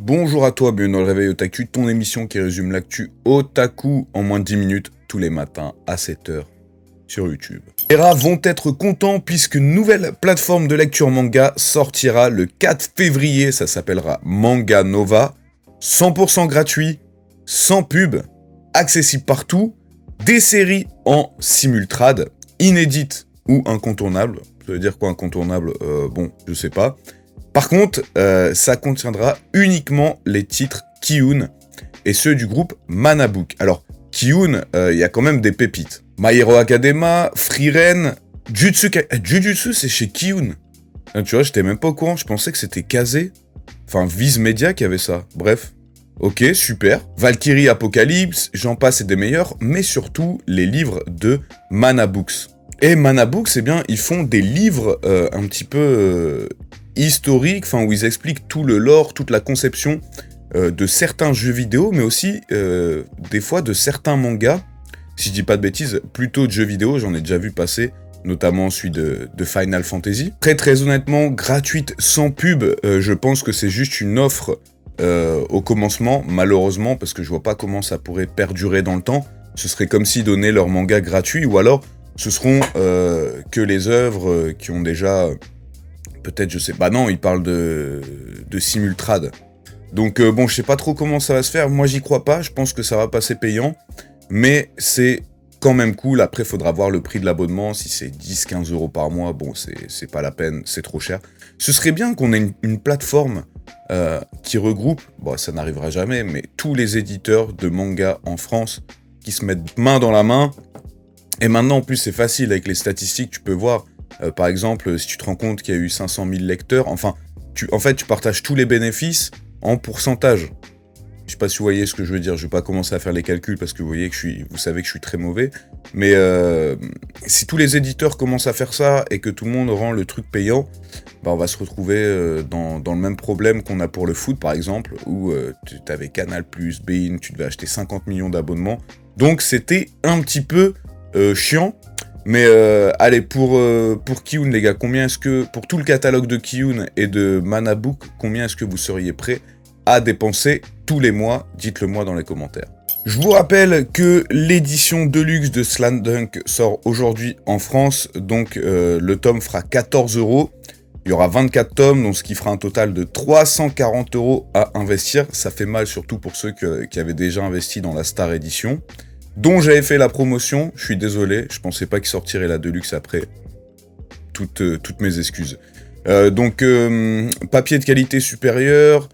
Bonjour à toi, bienvenue dans le Réveil Otaku, ton émission qui résume l'actu otaku en moins de 10 minutes tous les matins à 7h sur YouTube. Les rats vont être contents puisque une nouvelle plateforme de lecture manga sortira le 4 février, ça s'appellera Manga Nova, 100% gratuit, sans pub, accessible partout, des séries en simultrade, inédites ou incontournables. Ça veut dire quoi incontournable? Bon, je sais pas. Par contre, ça contiendra uniquement les titres Ki-hoon et ceux du groupe Manabook. Alors, Ki-hoon, il y a quand même des pépites. My Hero Academia, Frieren, Jujutsu, c'est chez Ki-hoon. Tu vois, j'étais même pas au courant, je pensais que c'était Kazé. Enfin, Viz Media qui avait ça. Bref. Ok, super. Valkyrie Apocalypse, j'en passe et des meilleurs, mais surtout les livres de Manabooks. Et Manabooks, eh bien, ils font des livres un petit peu historiques, enfin où ils expliquent tout le lore, toute la conception de certains jeux vidéo, mais aussi des fois de certains mangas. Si je dis pas de bêtises, plutôt de jeux vidéo, j'en ai déjà vu passer, notamment celui de Final Fantasy. Très honnêtement, gratuite, sans pub, je pense que c'est juste une offre au commencement, malheureusement, parce que je vois pas comment ça pourrait perdurer dans le temps. Ce serait comme s'ils donnaient leur manga gratuit, ou alors ce seront que les œuvres qui ont déjà... peut-être, je sais pas, non, ils parlent de simultrade. Donc bon, je sais pas trop comment ça va se faire, moi j'y crois pas, je pense que ça va passer payant, mais c'est quand même cool. Après, faudra voir le prix de l'abonnement, si c'est 10-15 € par mois, bon, c'est pas la peine, c'est trop cher. Ce serait bien qu'on ait une plateforme qui regroupe, bon, ça n'arrivera jamais, mais tous les éditeurs de manga en France qui se mettent main dans la main. Et maintenant, en plus, c'est facile, avec les statistiques, tu peux voir, par exemple, si tu te rends compte qu'il y a eu 500 000 lecteurs, enfin, tu partages tous les bénéfices en pourcentage. Je sais pas si vous voyez ce que je veux dire, je vais pas commencer à faire les calculs parce que vous savez que je suis très mauvais, mais si tous les éditeurs commencent à faire ça et que tout le monde rend le truc payant, bah on va se retrouver dans le même problème qu'on a pour le foot par exemple, où tu avais Canal+, Bein, tu devais acheter 50 millions d'abonnements, donc c'était un petit peu chiant. Mais allez, pour Ki-hoon les gars, pour tout le catalogue de Ki-hoon et de Manabook, combien est-ce que vous seriez prêts à dépenser tous les mois? Dites-le moi dans les commentaires. Je vous rappelle que l'édition Deluxe de Slam Dunk sort aujourd'hui en France, donc le tome fera 14 €. Il y aura 24 tomes, donc ce qui fera un total de 340 € à investir. Ça fait mal surtout pour ceux qui avaient déjà investi dans la Star Edition, dont j'avais fait la promotion. Je suis désolé, je pensais pas qu'il sortirait la Deluxe après. Toutes mes excuses. Donc papier de qualité supérieure,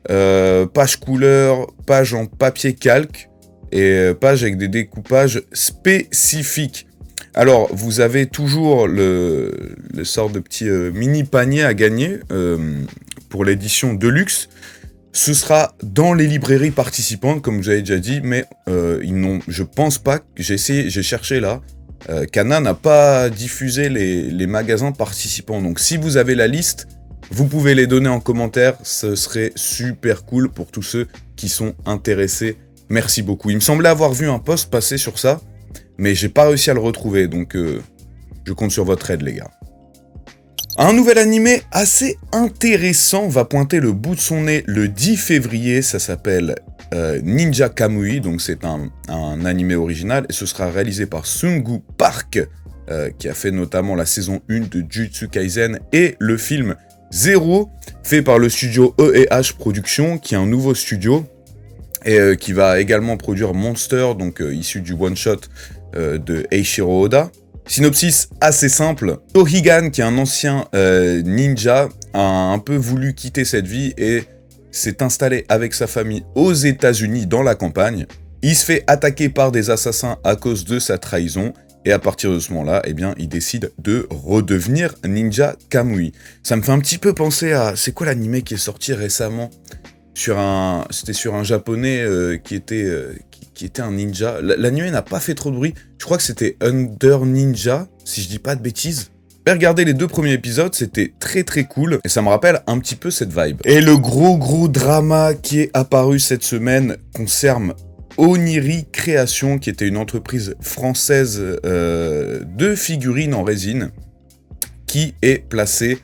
page couleur, page en papier calque et page avec des découpages spécifiques. Alors, vous avez toujours le sort de petit mini panier à gagner pour l'édition Deluxe. Ce sera dans les librairies participantes, comme vous avez déjà dit, mais je pense pas, j'ai cherché là, Kana n'a pas diffusé les magasins participants. Donc si vous avez la liste, vous pouvez les donner en commentaire, ce serait super cool pour tous ceux qui sont intéressés. Merci beaucoup. Il me semblait avoir vu un post passer sur ça, mais j'ai pas réussi à le retrouver, donc je compte sur votre aide les gars. Un nouvel animé assez intéressant va pointer le bout de son nez le 10 février, ça s'appelle Ninja Kamui, donc c'est un animé original, et ce sera réalisé par Sungu Park, qui a fait notamment la saison 1 de Jujutsu Kaisen, et le film Zero, fait par le studio E&H Productions, qui est un nouveau studio, et qui va également produire Monster, donc issu du one-shot de Eiichiro Oda. Synopsis assez simple, Tohigan, qui est un ancien ninja, a un peu voulu quitter cette vie et s'est installé avec sa famille aux États-Unis dans la campagne. Il se fait attaquer par des assassins à cause de sa trahison, et à partir de ce moment-là, eh bien, il décide de redevenir Ninja Kamui. Ça me fait un petit peu penser à... C'est quoi l'animé qui est sorti récemment ? C'était sur un japonais qui était un ninja. L'anime n'a pas fait trop de bruit. Je crois que c'était Under Ninja, si je dis pas de bêtises. Mais regardez les 2 premiers épisodes, c'était très cool. Et ça me rappelle un petit peu cette vibe. Et le gros drama qui est apparu cette semaine concerne Oniri Création, qui était une entreprise française de figurines en résine, qui est placée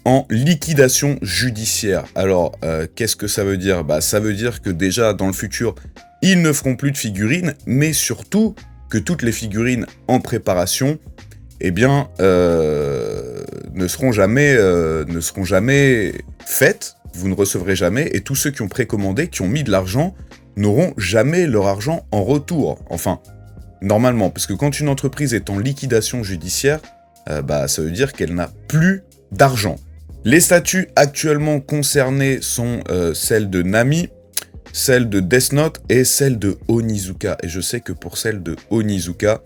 en liquidation judiciaire. Alors, qu'est-ce que ça veut dire? Bah, ça veut dire que déjà, dans le futur, ils ne feront plus de figurines, mais surtout que toutes les figurines en préparation, eh bien, ne seront jamais faites, vous ne recevrez jamais, et tous ceux qui ont précommandé, qui ont mis de l'argent, n'auront jamais leur argent en retour. Enfin, normalement, parce que quand une entreprise est en liquidation judiciaire, bah, ça veut dire qu'elle n'a plus d'argent. Les statuts actuellement concernés sont celles de Nami, celle de Death Note et celle de Onizuka. Et je sais que pour celle de Onizuka,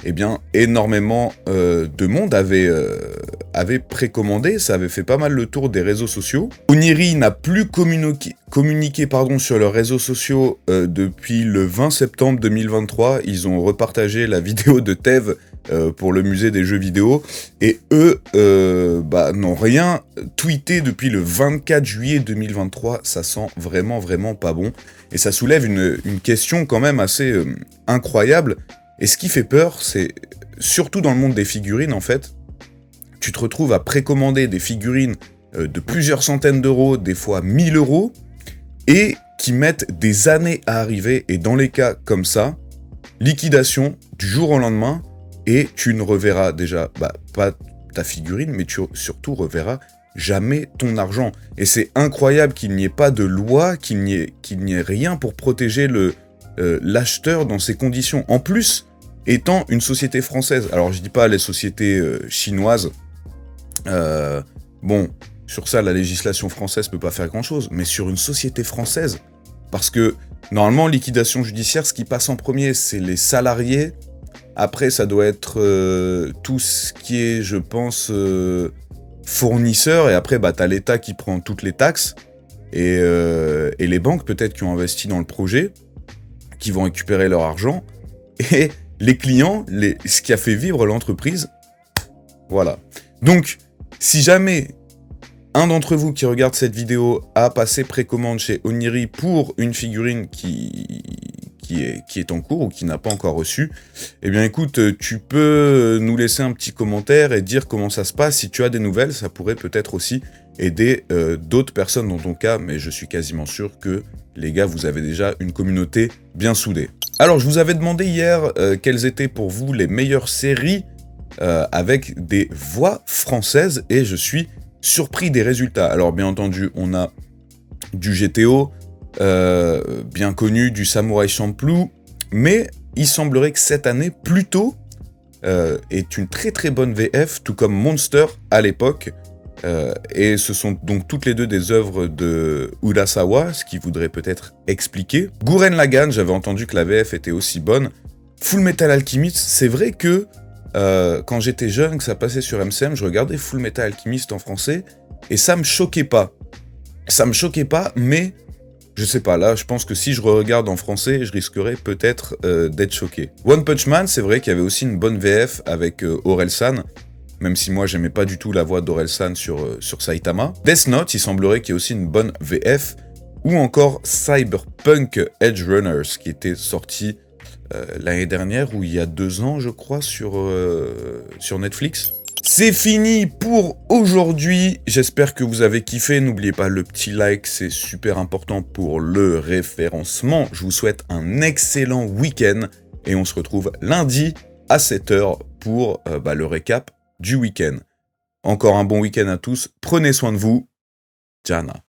eh bien, énormément de monde avait précommandé, ça avait fait pas mal le tour des réseaux sociaux. Oniri n'a plus communiqué sur leurs réseaux sociaux depuis le 20 septembre 2023. Ils ont repartagé la vidéo de Tev pour le musée des jeux vidéo, et eux n'ont rien tweeté depuis le 24 juillet 2023, ça sent vraiment pas bon, et ça soulève une question quand même assez incroyable, et ce qui fait peur, c'est, surtout dans le monde des figurines en fait, tu te retrouves à précommander des figurines de plusieurs centaines d'euros, des fois 1000 euros, et qui mettent des années à arriver, et dans les cas comme ça, liquidation du jour au lendemain, et tu ne reverras déjà, pas ta figurine, mais tu surtout reverras jamais ton argent. Et c'est incroyable qu'il n'y ait pas de loi, qu'il n'y ait rien pour protéger l'acheteur dans ces conditions. En plus, étant une société française, alors je dis pas les sociétés chinoises, bon, sur ça la législation française peut pas faire grand chose, mais sur une société française, parce que normalement liquidation judiciaire, ce qui passe en premier, c'est les salariés. Après, ça doit être tout ce qui est, je pense, fournisseur. Et après, t'as l'État qui prend toutes les taxes. Et les banques, peut-être, qui ont investi dans le projet, qui vont récupérer leur argent. Et les clients, ce qui a fait vivre l'entreprise. Voilà. Donc, si jamais un d'entre vous qui regarde cette vidéo a passé précommande chez Oniri pour une figurine qui est en cours ou qui n'a pas encore reçu, eh bien écoute, tu peux nous laisser un petit commentaire et dire comment ça se passe. Si tu as des nouvelles, ça pourrait peut-être aussi aider d'autres personnes dans ton cas, mais je suis quasiment sûr que, les gars, vous avez déjà une communauté bien soudée. Alors, je vous avais demandé hier quelles étaient pour vous les meilleures séries avec des voix françaises, et je suis surpris des résultats. Alors, bien entendu, on a du GTO, bien connu, du Samurai Champloo, mais il semblerait que cette année, Pluto est une très bonne VF, tout comme Monster à l'époque, et ce sont donc toutes les deux des œuvres de Urasawa, ce qui voudrait peut-être expliquer. Gurren Lagann, j'avais entendu que la VF était aussi bonne. Full Metal Alchemist, c'est vrai que quand j'étais jeune, que ça passait sur MCM, je regardais Full Metal Alchemist en français, et ça me choquait pas. Ça me choquait pas, mais je sais pas, là, je pense que si je regarde en français, je risquerais peut-être d'être choqué. One Punch Man, c'est vrai qu'il y avait aussi une bonne VF avec Orelsan, même si moi, j'aimais pas du tout la voix d'Orelsan sur Saitama. Death Note, il semblerait qu'il y ait aussi une bonne VF, ou encore Cyberpunk Edge Runners, qui était sorti l'année dernière, ou il y a 2 ans, je crois, sur Netflix. C'est fini pour aujourd'hui, j'espère que vous avez kiffé, n'oubliez pas le petit like, c'est super important pour le référencement. Je vous souhaite un excellent week-end, et on se retrouve lundi à 7h pour le récap du week-end. Encore un bon week-end à tous, prenez soin de vous, Jana.